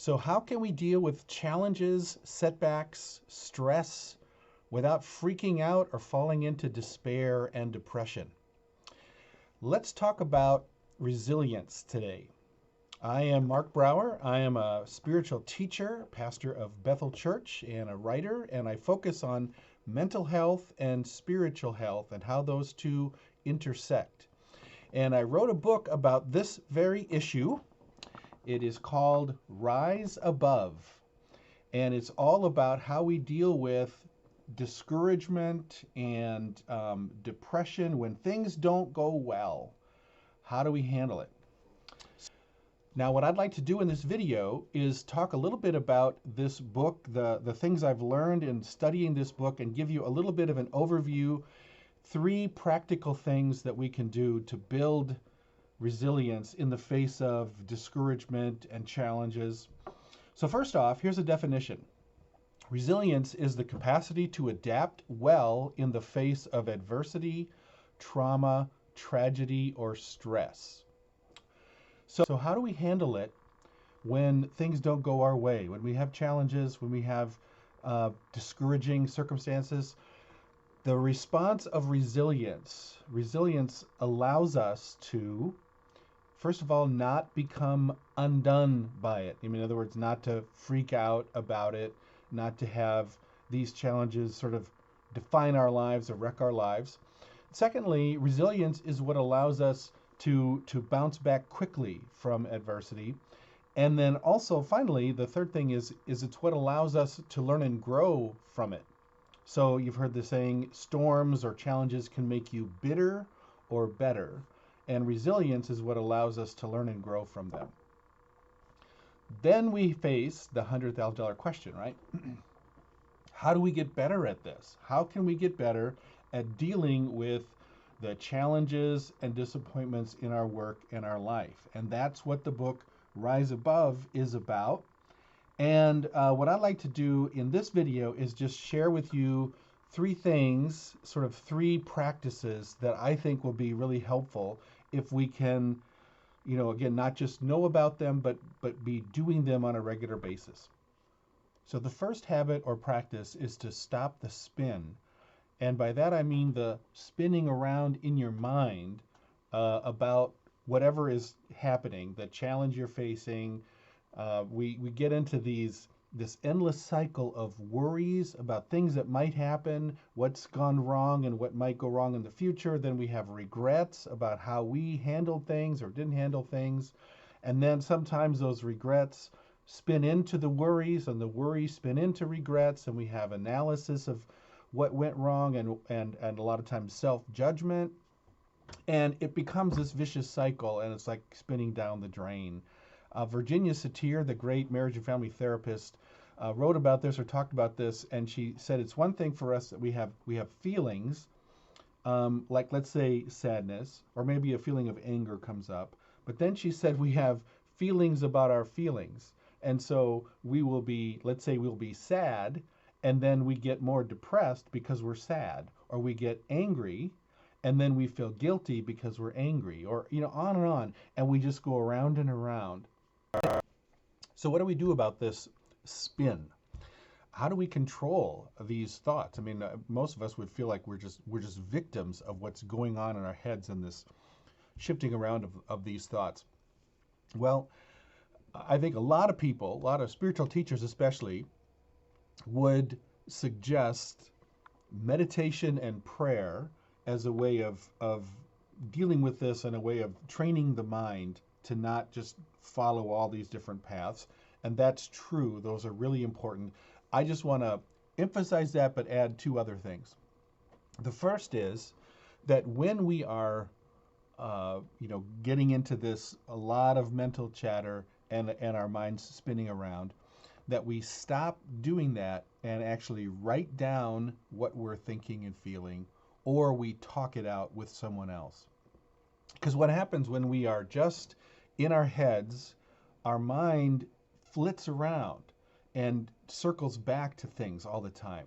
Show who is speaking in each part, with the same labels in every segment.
Speaker 1: So, how can we deal with challenges, setbacks, stress without freaking out or falling into despair and depression? Let's talk about resilience today. I am Mark Brower. I am a spiritual teacher, pastor of Bethel Church, and a writer, and I focus on mental health and spiritual health and how those two intersect. And I wrote a book about this very issue. It is called Rise Above, and it's all about how we deal with discouragement and depression when things don't go well. How do we handle it? Now, what I'd like to do in this video is talk a little bit about this book, the things I've learned in studying this book, and give you a little bit of an overview, 3 practical things that we can do to build resilience in the face of discouragement and challenges. So first off, here's a definition. Resilience is the capacity to adapt well in the face of adversity, trauma, tragedy, or stress. So how do we handle it when things don't go our way, when we have challenges, when we have discouraging circumstances? The response of resilience allows us to, first of all, not become undone by it. I mean, in other words, not to freak out about it, not to have these challenges sort of define our lives or wreck our lives. Secondly, resilience is what allows us to bounce back quickly from adversity. And then also, finally, the third thing is it's what allows us to learn and grow from it. So you've heard the saying, storms or challenges can make you bitter or better. And resilience is what allows us to learn and grow from them. Then we face the $100,000 question, right? How do we get better at this? How can we get better at dealing with the challenges and disappointments in our work and our life? And that's what the book Rise Above is about. And what I'd like to do in this video is just share with you 3 things, sort of 3 practices that I think will be really helpful if we can, again, not just know about them, but be doing them on a regular basis. So the first habit or practice is to stop the spin. And by that I mean the spinning around in your mind about whatever is happening, the challenge you're facing. We get into this endless cycle of worries about things that might happen, what's gone wrong and what might go wrong in the future. Then we have regrets about how we handled things or didn't handle things. And then sometimes those regrets spin into the worries, and the worries spin into regrets, and we have analysis of what went wrong and a lot of times self-judgment. And it becomes this vicious cycle, and it's like spinning down the drain. Virginia Satir, the great marriage and family therapist, wrote about this or talked about this, and she said it's one thing for us that we have feelings, like let's say sadness, or maybe a feeling of anger comes up. But then she said we have feelings about our feelings. And so we will be, let's say we'll be sad, and then we get more depressed because we're sad, or we get angry, and then we feel guilty because we're angry, or on, and we just go around and around. So what do we do about this spin? How do we control these thoughts? I mean, most of us would feel like we're just victims of what's going on in our heads and this shifting around of these thoughts. Well, I think a lot of people, a lot of spiritual teachers especially, would suggest meditation and prayer as a way of dealing with this, and a way of training the mind to not just follow all these different paths. And that's true. Those are really important. I just want to emphasize that, but add 2 other things. The first is that when we are, getting into this, a lot of mental chatter and our minds spinning around, that we stop doing that and actually write down what we're thinking and feeling, or we talk it out with someone else. Because what happens when we are just in our heads, our mind flits around and circles back to things all the time.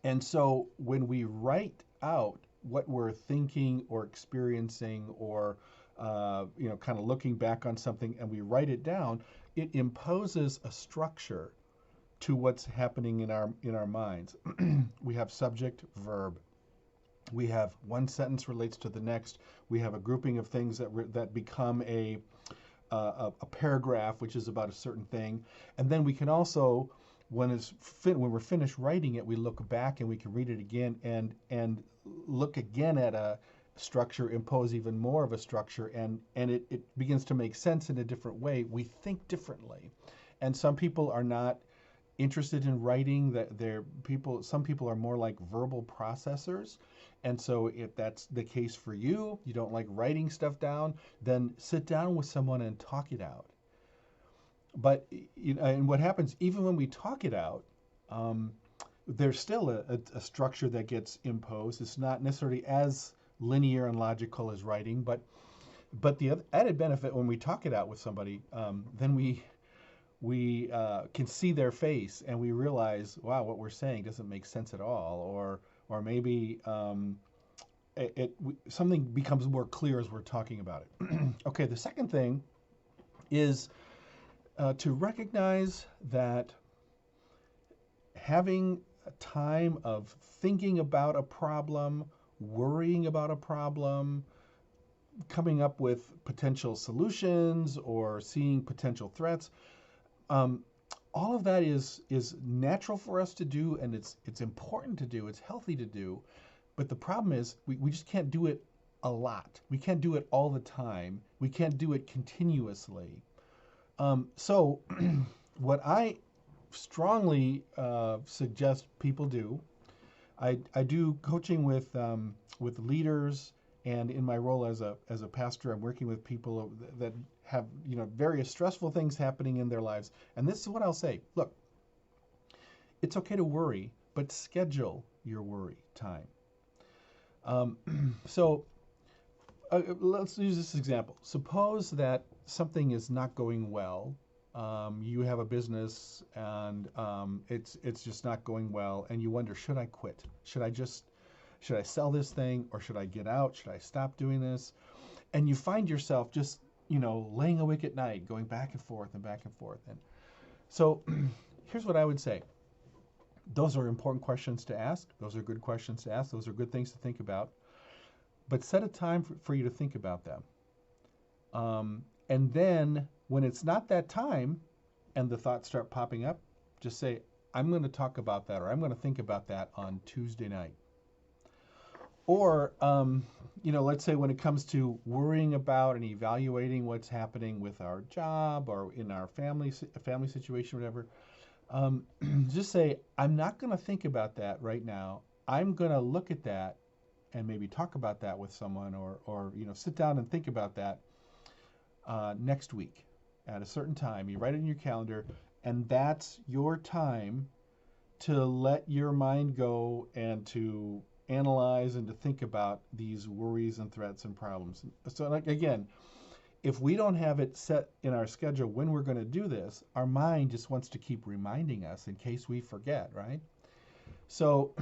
Speaker 1: And so when we write out what we're thinking or experiencing or kind of looking back on something and we write it down, it imposes a structure to what's happening in our minds. We have subject, verb. We have one sentence relates to the next. We have a grouping of things that become a paragraph, which is about a certain thing, and then we can also, when we're finished writing it, we look back and we can read it again and look again at a structure, impose even more of a structure, and it begins to make sense in a different way. We think differently, and some people are not interested in writing. Some people are more like verbal processors, and so if that's the case for you, you don't like writing stuff down, then sit down with someone and talk it out. But and what happens even when we talk it out, um, there's still a structure that gets imposed. It's not necessarily as linear and logical as writing, but the added benefit when we talk it out with somebody, then we can see their face and we realize, wow, what we're saying doesn't make sense at all, or maybe something becomes more clear as we're talking about it. Okay, the second thing is to recognize that having a time of thinking about a problem, worrying about a problem, coming up with potential solutions or seeing potential threats, all of that is natural for us to do, and it's important to do, it's healthy to do. But the problem is we just can't do it a lot. We can't do it all the time. We can't do it continuously. So what I strongly suggest people do, I do coaching with leaders, and in my role as a pastor, I'm working with people that have various stressful things happening in their lives. And this is what I'll say: look, it's okay to worry, but schedule your worry time. Um, so let's use this example. Suppose that something is not going well. You have a business and it's just not going well, and you wonder, should I quit? Should I sell this thing, or should I get out? Should I stop doing this? And you find yourself just laying awake at night, going back and forth and back and forth. And so here's what I would say. Those are important questions to ask. Those are good questions to ask. Those are good things to think about. But set a time for you to think about them. And then when it's not that time and the thoughts start popping up, just say, I'm going to talk about that, or I'm going to think about that on Tuesday night. Or, let's say when it comes to worrying about and evaluating what's happening with our job or in our family situation, whatever, just say, I'm not going to think about that right now. I'm going to look at that and maybe talk about that with someone, or sit down and think about that next week at a certain time. You write it in your calendar, and that's your time to let your mind go and to analyze and to think about these worries and threats and problems. So again, if we don't have it set in our schedule when we're going to do this, our mind just wants to keep reminding us in case we forget, right? So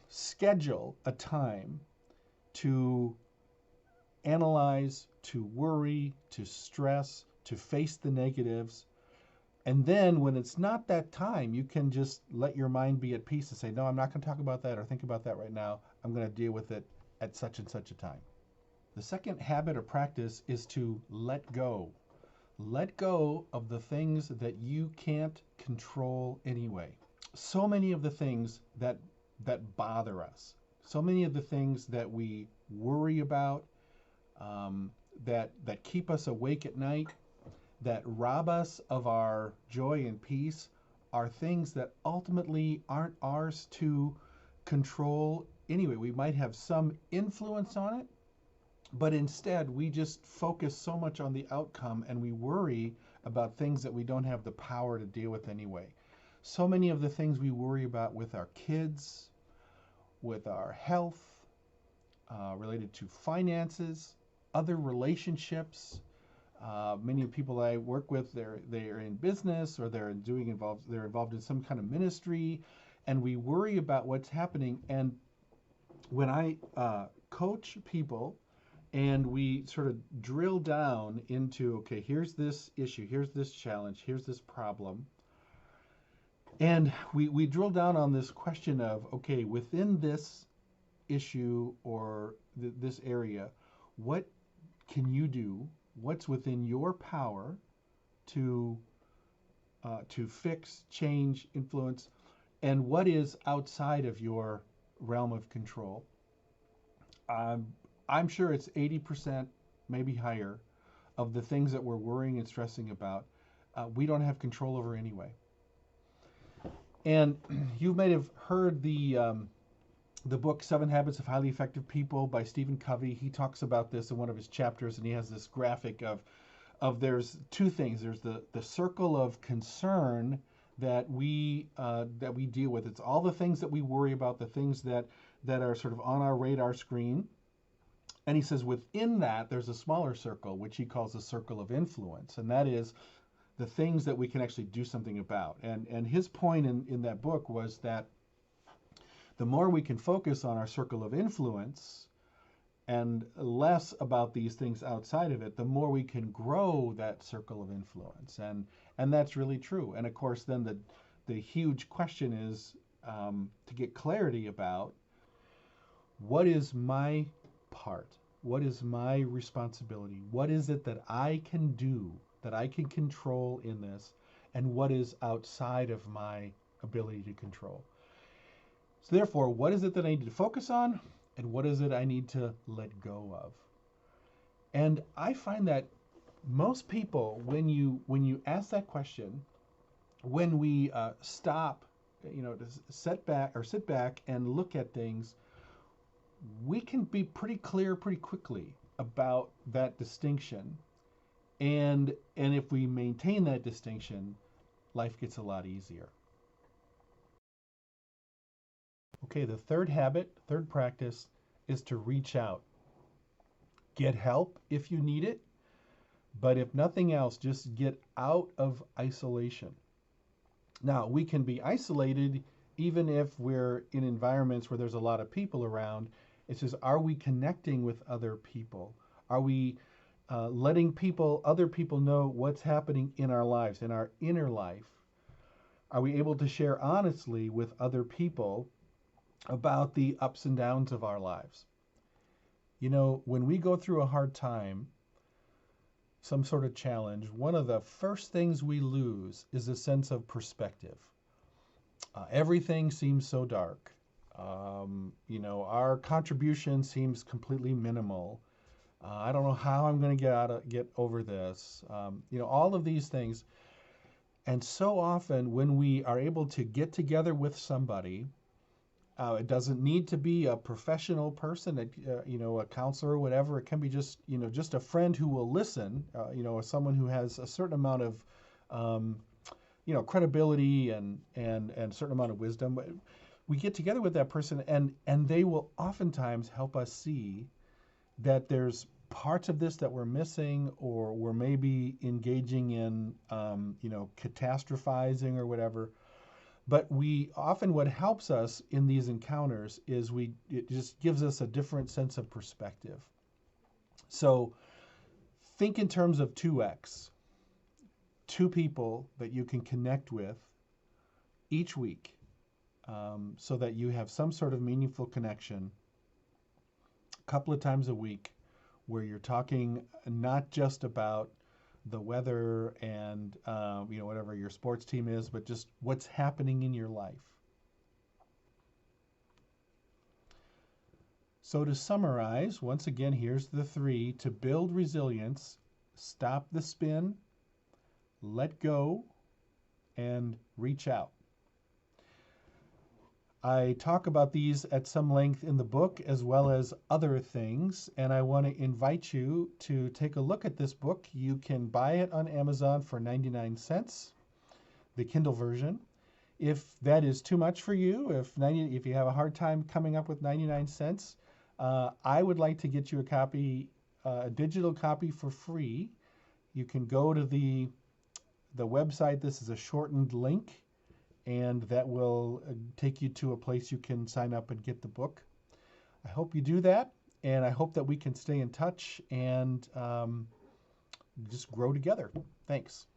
Speaker 1: schedule a time to analyze, to worry, to stress, to face the negatives. And then when it's not that time, you can just let your mind be at peace and say, no, I'm not going to talk about that or think about that right now. I'm going to deal with it at such and such a time. The second habit or practice is to let go. Let go of the things that you can't control anyway. So many of the things that bother us, so many of the things that we worry about, that keep us awake at night, that rob us of our joy and peace, are things that ultimately aren't ours to control anyway. We might have some influence on it, but instead we just focus so much on the outcome and we worry about things that we don't have the power to deal with anyway. So many of the things we worry about with our kids, with our health, related to finances, other relationships. Many people I work with, they're in business, or they're involved in some kind of ministry, and we worry about what's happening. And when I coach people and we sort of drill down into, okay, here's this issue, here's this challenge, here's this problem. And we drill down on this question of, okay, within this issue or this area, what can you do? What's within your power to fix, change, influence, and what is outside of your realm of control? Um, I'm sure it's 80%, maybe higher, of the things that we're worrying and stressing about, we don't have control over anyway. And you may have heard the book Seven Habits of Highly Effective People by Stephen Covey. He talks about this in one of his chapters, and he has this graphic of there's two things. There's the circle of concern that we deal with. It's all the things that we worry about, the things that are sort of on our radar screen. And he says within that there's a smaller circle, which he calls the circle of influence, and that is the things that we can actually do something about. And his point in that book was that the more we can focus on our circle of influence and less about these things outside of it, the more we can grow that circle of influence. And that's really true. And of course, then the huge question is to get clarity about what is my part? What is my responsibility? What is it that I can do, that I can control in this? And what is outside of my ability to control? So therefore, what is it that I need to focus on? And what is it I need to let go of? And I find that most people, when you ask that question, when we stop, to sit back and look at things, we can be pretty clear pretty quickly about that distinction. And if we maintain that distinction, life gets a lot easier. Okay, the third practice is to reach out. Get help if you need it, but if nothing else, just get out of isolation. Now, we can be isolated even if we're in environments where there's a lot of people around. It's just, are we connecting with other people? Are we letting other people know what's happening in our lives, in our inner life? Are we able to share honestly with other people about the ups and downs of our lives? When we go through a hard time, some sort of challenge, one of the first things we lose is a sense of perspective. Everything seems so dark. Our contribution seems completely minimal. I don't know how I'm going to get over this. All of these things. And so often when we are able to get together with somebody, it doesn't need to be a professional person, a counselor or whatever. It can be just a friend who will listen, someone who has a certain amount of, credibility and a certain amount of wisdom. We get together with that person and they will oftentimes help us see that there's parts of this that we're missing, or we're maybe engaging in, catastrophizing or whatever. But what helps us in these encounters is it just gives us a different sense of perspective. So think in terms of 2x, two people that you can connect with each week, so that you have some sort of meaningful connection a couple of times a week, where you're talking not just about the weather and whatever your sports team is, but just what's happening in your life. So to summarize, once again, here's the 3. To build resilience: stop the spin, let go, and reach out. I talk about these at some length in the book, as well as other things, and I want to invite you to take a look at this book. You can buy it on Amazon for 99 cents, the Kindle version. If that is too much for you, if you have a hard time coming up with 99 cents, I would like to get you a digital copy for free. You can go to the website. This is a shortened link, and that will take you to a place you can sign up and get the book. I hope you do that. And I hope that we can stay in touch and just grow together. Thanks.